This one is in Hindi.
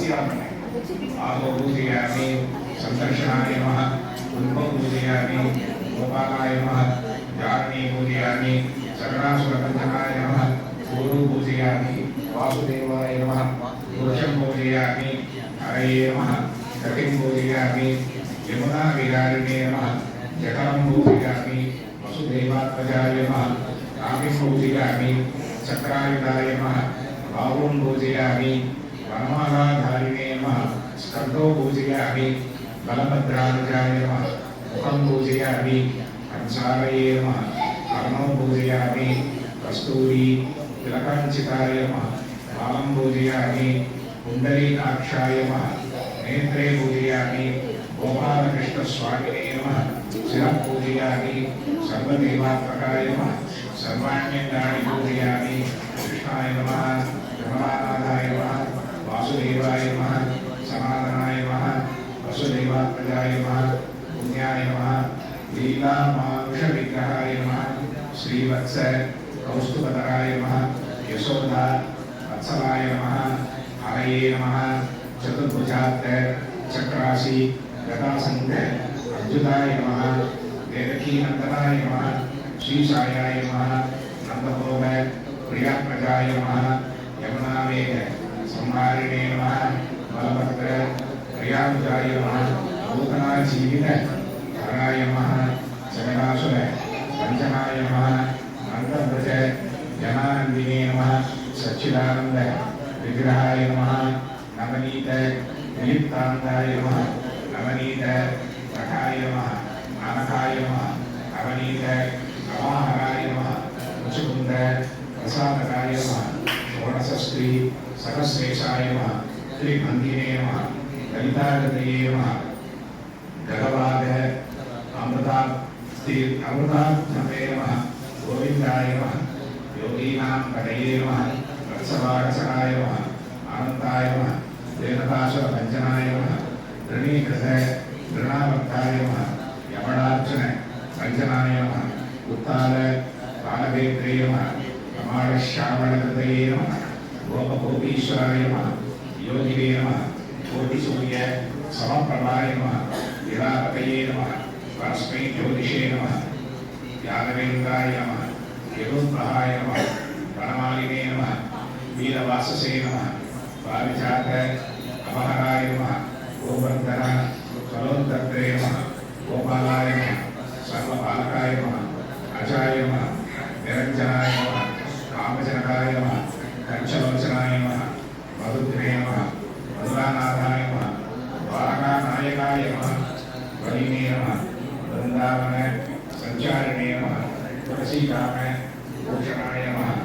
तस्यामि आदौ पूजयामि संदर्शनाय नमः पुष्पं पूजयामि गोपालाय नमः जारणी पूजयामि शरणासुरबन्धनाय नमः गुरु पूजयामि वासुदेवाय नमः पुरुषं पूजयामि हरये नमः गतिं पूजयामि यमुना विहारिणे नमः जठरं पूजयामि वसुदेवात्मजाय नमः रामिं पूजयामि चक्रायुधाय नमः बाहुं पूजयामि वनमालाधारिणे नमः स्कन्धो पूजयामि बलभद्रानुजाय नमः मुखं पूजयामि कंसालये नमः कर्णौ पूजयामि कस्तूरी तिलकाञ्चिताय नमः बालं पूजयामि कुण्डलीकाक्षाय नमः नेत्रे पूजयामि गोपालकृष्णस्वामिने नमः शिरः पूजयामि सर्वदेवात्मकाय नमः सर्वाण्यङ्गानि पूजयामि कृष्णाय नमः धर्मानाथाय नमः वासुदेवाय नमः सनातनाय नमः वसुदेवात्मजाय नमः पुण्याय नमः लीलामानुषविग्रहाय नमः श्रीवत्स कौस्तुभधराय नमः यशोदा वत्सलाय नमः हरये नमः चतुर्भुजात् चक्रासी गदासंग अर्जुनाय नमः देवकीनंदनाय नमः श्रीसायाय नमः नंदगोप प्रियप्रजाय नमः यमुनावेग संहारिणे नमः बलभद्र प्रियानुजाय नमः नूतनाजीवित हराय नमः जगदासुर वंचनाय नमः नंदव्रज जनानंदिने नमः सच्चिदानंद विग्रहाय नमः नवनीत निलिप्तानंदाय नमः नवनीत रथाय नमः नानकाय नमः नवनीत नवाहराय नमः मुचुकुंद प्रसादकाय नमः षोडशस्त्री सहस्रेशाय नमः त्रिभंगिने नमः ललितागतये नमः गगवाद अमृतात्मवे नमः गोविंदाय नमः योगीनां पदये नमः वत्सवागसराय नमः आनंदाय नमः देवतासुरभञ्जनाय नमः ऋणीकृत ऋणाभक्ताय नमः यमणार्चन भञ्जनाय नमः उत्ताल बालवेत्रे नमः प्रमाणश्यामलकृतये नमः गोपगोपीश्वराय नमः योगिने नमः कोटिसूर्य समप्रभाय नमः विरापतये नमः परस्मै ज्योतिषे नमः यादवेन्द्राय नमः यदुद्भहाय नमः वनमालिने नमः वीरवाससे नमः पारिजात अपहराय नमः गोवर्धन कलोत्तत्रे नमः गोपालाय नमः सर्वपालकाय नमः अजाय नमः निरञ्जनाय नमः कामजनकाय नमः कंचलोचनाय नमः मधुग्ने नमः मधुरानाथाय नमः द्वारकानायकाय नमः बलिने नमः वृंदावन संचारिणे नमः तुलसीकाम भूषणाय नमः